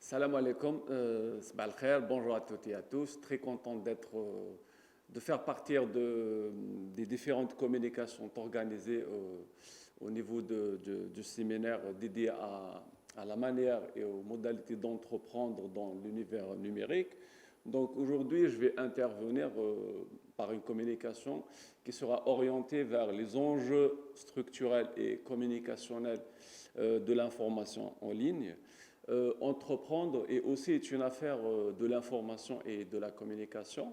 Salam alaikum, sabah al-khair, bonjour à toutes et à tous. Très content de faire partie des différentes communications organisées au niveau du séminaire dédié à la manière et aux modalités d'entreprendre dans l'univers numérique. Donc aujourd'hui, je vais intervenir par une communication qui sera orientée vers les enjeux structurels et communicationnels de l'information en ligne. Entreprendre est aussi une affaire de l'information et de la communication.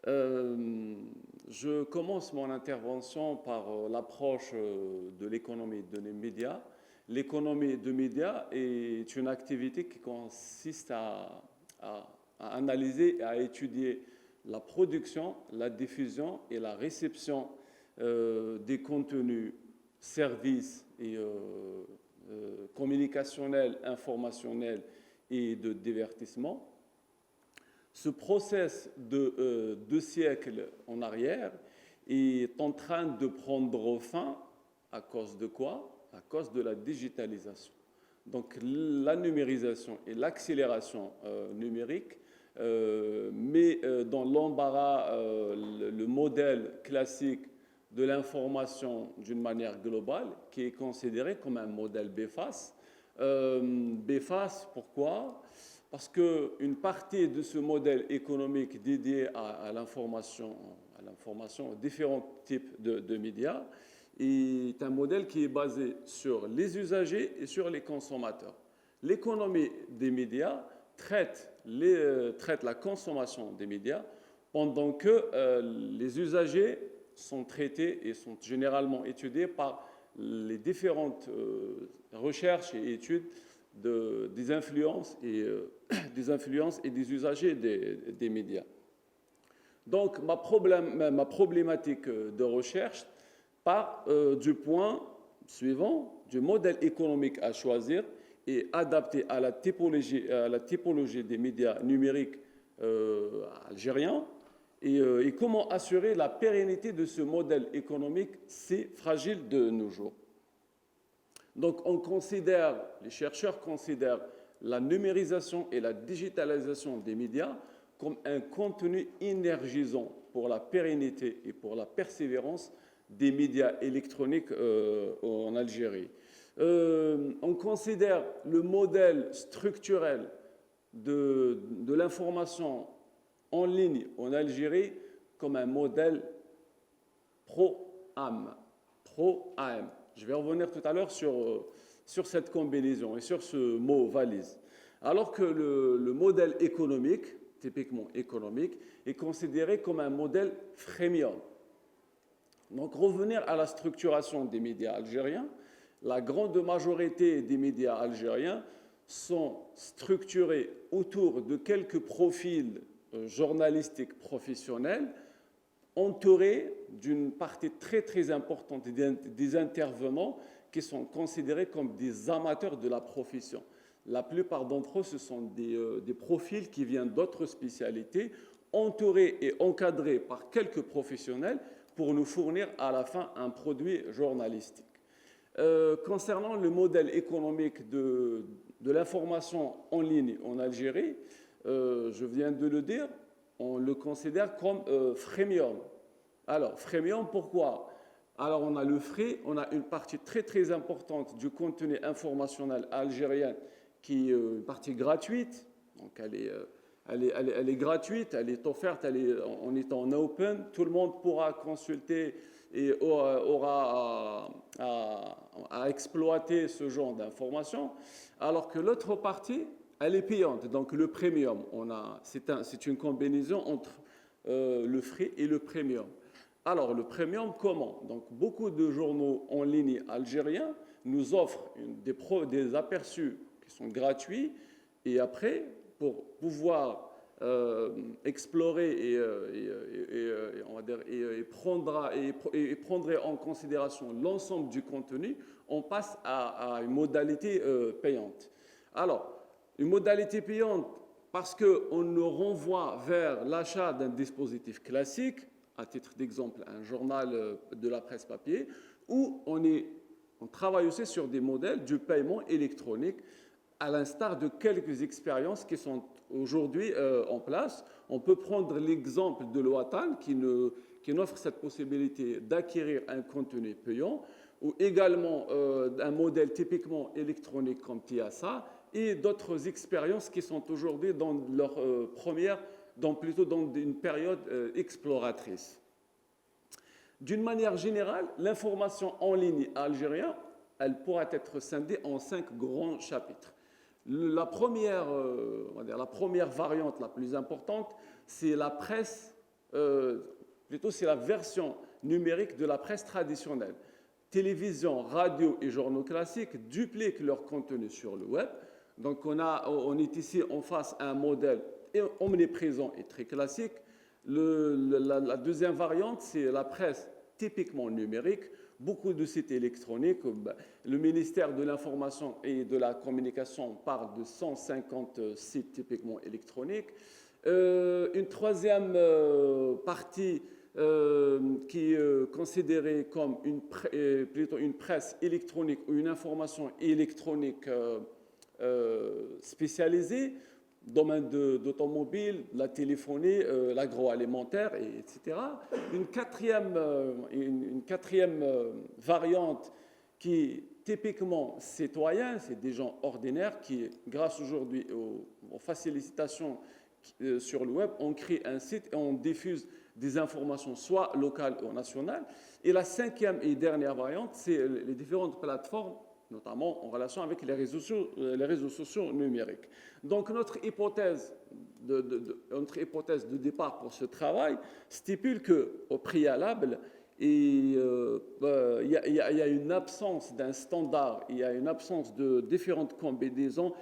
Je commence mon intervention par l'approche de l'économie de médias. L'économie de médias est une activité qui consiste à analyser et à étudier la production, la diffusion et la réception des contenus, services et communicationnel, informationnel et de divertissement. Ce process de 2 siècles en arrière est en train de prendre fin à cause de quoi? À cause de la digitalisation. Donc la numérisation et l'accélération numérique met dans l'embarras le modèle classique de l'information d'une manière globale, qui est considéré comme un modèle BFAS. BFAS, pourquoi? Parce qu'une partie de ce modèle économique dédié à l'information, aux différents types de médias, est un modèle qui est basé sur les usagers et sur les consommateurs. L'économie des médias traite la consommation des médias pendant que les usagers sont traités et sont généralement étudiés par les différentes recherches et études des influences et des usagers des médias. Donc, ma problématique de recherche part du point suivant, du modèle économique à choisir et adapté à la typologie des médias numériques algériens. Et comment assurer la pérennité de ce modèle économique si fragile de nos jours. Donc les chercheurs considèrent la numérisation et la digitalisation des médias comme un contenu énergisant pour la pérennité et pour la persévérance des médias électroniques en Algérie. On considère le modèle structurel de l'information en ligne en Algérie comme un modèle pro-AM. Je vais revenir tout à l'heure sur cette combinaison et sur ce mot valise. Alors que le modèle économique, typiquement économique, est considéré comme un modèle freemium. Donc revenir à la structuration des médias algériens, la grande majorité des médias algériens sont structurés autour de quelques profils journalistique professionnelle, entouré d'une partie très très importante des intervenants qui sont considérés comme des amateurs de la profession. La plupart d'entre eux, ce sont des profils qui viennent d'autres spécialités, entourés et encadrés par quelques professionnels pour nous fournir à la fin un produit journalistique. Concernant le modèle économique de l'information en ligne en Algérie, je viens de le dire, on le considère comme freemium. Alors, freemium, pourquoi? Alors, on a le free, on a une partie très très importante du contenu informationnel algérien qui est une partie gratuite. Donc, elle est gratuite, elle est offerte, on est en open. Tout le monde pourra consulter et aura à exploiter ce genre d'informations. Alors que l'autre partie, elle est payante, donc le premium. C'est une combinaison entre le free et le premium. Alors, le premium, comment? Donc, beaucoup de journaux en ligne algériens nous offrent des aperçus qui sont gratuits et après, pour pouvoir explorer et prendre en considération l'ensemble du contenu, on passe à une modalité payante. Alors, une modalité payante parce qu'on nous renvoie vers l'achat d'un dispositif classique, à titre d'exemple un journal de la presse papier, où on travaille aussi sur des modèles du paiement électronique à l'instar de quelques expériences qui sont aujourd'hui en place. On peut prendre l'exemple de l'OATAN qui offre cette possibilité d'acquérir un contenu payant, ou également un modèle typiquement électronique comme TIASA, et d'autres expériences qui sont aujourd'hui dans leur plutôt dans une période exploratrice. D'une manière générale, l'information en ligne algérienne, elle pourra être scindée en 5 grands chapitres. La première variante la plus importante, c'est la presse, plutôt c'est la version numérique de la presse traditionnelle. Télévision, radio et journaux classiques dupliquent leur contenu sur le web. Donc on est ici en face à un modèle omniprésent et très classique. La deuxième variante, c'est la presse typiquement numérique. Beaucoup de sites électroniques. Le ministère de l'Information et de la Communication parle de 150 sites typiquement électroniques. Une troisième partie qui est considérée comme plutôt une presse électronique ou une information électronique spécialisée, domaine d'automobile, la téléphonie, l'agroalimentaire, etc. Une quatrième variante qui est typiquement citoyen, c'est des gens ordinaires qui, grâce aujourd'hui aux facilitations sur le web, on crée un site et on diffuse des informations soit locales ou nationales. Et la cinquième et dernière variante, c'est les différentes plateformes, notamment en relation avec les réseaux sociaux numériques. Donc notre hypothèse de départ pour ce travail stipule qu'au préalable, il y a une absence d'un standard, il y a une absence de différentes combinaisons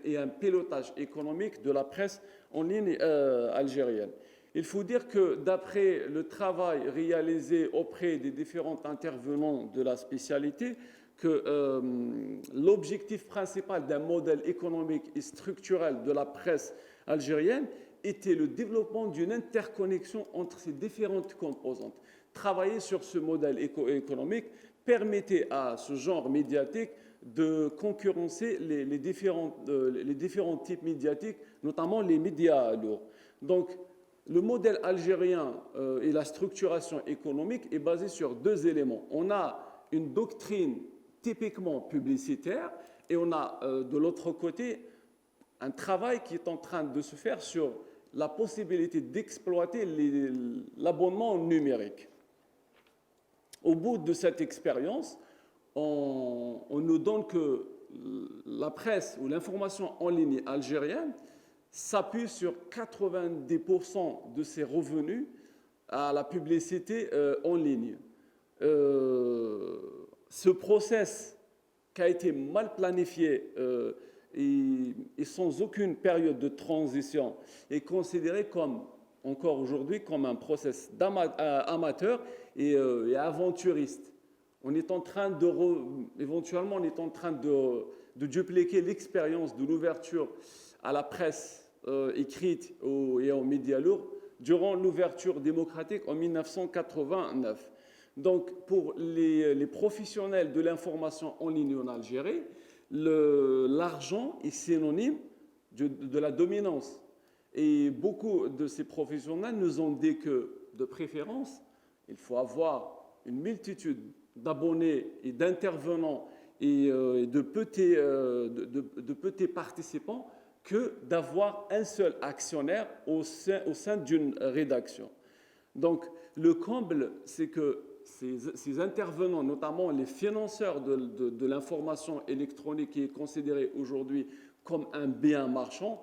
et un pilotage économique de la presse en ligne algérienne. Il faut dire que d'après le travail réalisé auprès des différents intervenants de la spécialité, que l'objectif principal d'un modèle économique et structurel de la presse algérienne était le développement d'une interconnexion entre ces différentes composantes. Travailler sur ce modèle économique permettait à ce genre médiatique de concurrencer les différents types médiatiques, notamment les médias lourds. Donc, le modèle algérien et la structuration économique est basé sur 2 éléments. On a une doctrine typiquement publicitaire et on a de l'autre côté un travail qui est en train de se faire sur la possibilité d'exploiter l'abonnement numérique. Au bout de cette expérience, on nous donne que la presse ou l'information en ligne algérienne s'appuie sur 90% de ses revenus à la publicité en ligne. Ce process qui a été mal planifié et sans aucune période de transition est considéré encore aujourd'hui comme un process amateur et aventuriste. Éventuellement, on est en train de dupliquer l'expérience de l'ouverture à la presse écrite et aux médias lourds durant l'ouverture démocratique en 1989. Donc, pour les professionnels de l'information en ligne en Algérie, l'argent est synonyme de la dominance. Et beaucoup de ces professionnels nous ont dit que, de préférence, il faut avoir une multitude d'abonnés et d'intervenants et de petits participants que d'avoir un seul actionnaire au sein d'une rédaction. Donc, le comble, c'est que ces intervenants, notamment les financeurs de l'information électronique qui est considérée aujourd'hui comme un bien marchand,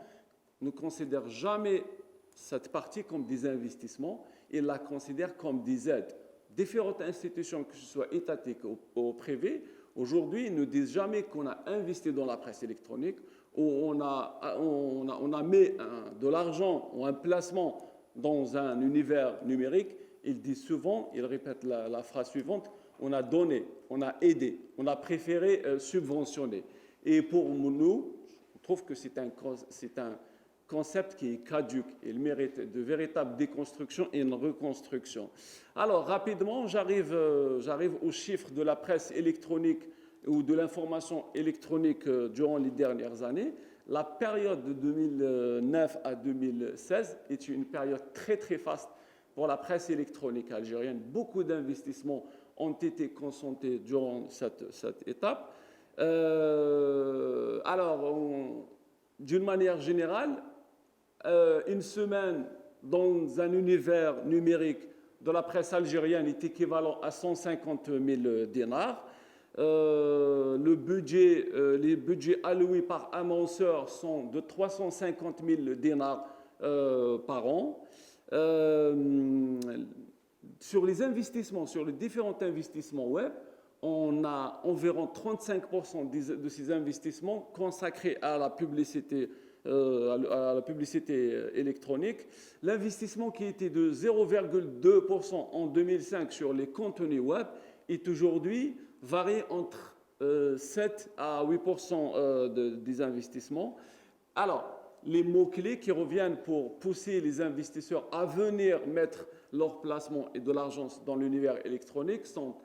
ne considèrent jamais cette partie comme des investissements, ils la considèrent comme des aides. Différentes institutions, que ce soit étatiques ou privées, aujourd'hui ne disent jamais qu'on a investi dans la presse électronique ou on a mis de l'argent ou un placement dans un univers numérique. Ils disent souvent, ils répètent la phrase suivante, on a donné, on a aidé, on a préféré subventionner. Et pour nous, on trouve que c'est un concept qui est caduque. Il mérite de véritables déconstructions et une reconstruction. Alors, rapidement, j'arrive aux chiffres de la presse électronique ou de l'information électronique durant les dernières années, la période de 2009 à 2016 est une période très très faste pour la presse électronique algérienne. Beaucoup d'investissements ont été concentrés durant cette étape. D'une manière générale, une semaine dans un univers numérique de la presse algérienne est équivalent à 150 000 dinars. Les budgets alloués par annonceur sont de 350 000 dinars par an. Sur les investissements, sur les différents investissements web, on a environ 35% de ces investissements consacrés à la publicité électronique. L'investissement qui était de 0,2% en 2005 sur les contenus web est aujourd'hui varié entre 7 à 8% des investissements. Alors, les mots-clés qui reviennent pour pousser les investisseurs à venir mettre leur placement et de l'argent dans l'univers électronique sont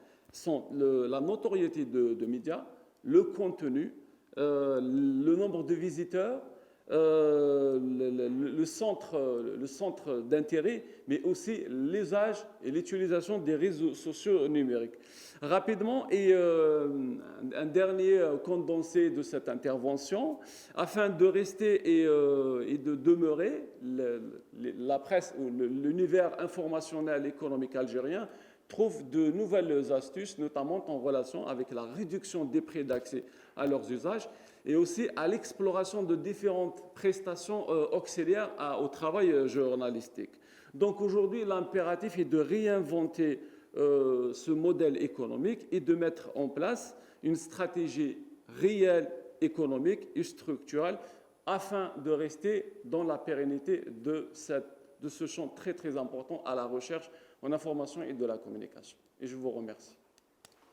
la notoriété de médias, le contenu, le nombre de visiteurs, le centre d'intérêt, mais aussi l'usage et l'utilisation des réseaux sociaux numériques. Rapidement, et un dernier condensé de cette intervention, afin de rester et de demeurer, la presse ou l'univers informationnel économique algérien trouve de nouvelles astuces, notamment en relation avec la réduction des prix d'accès à leurs usages et aussi à l'exploration de différentes prestations auxiliaires au travail journalistique. Donc aujourd'hui, l'impératif est de réinventer ce modèle économique et de mettre en place une stratégie réelle, économique et structurelle afin de rester dans la pérennité de ce champ très très important à la recherche en information et de la communication. Et je vous remercie.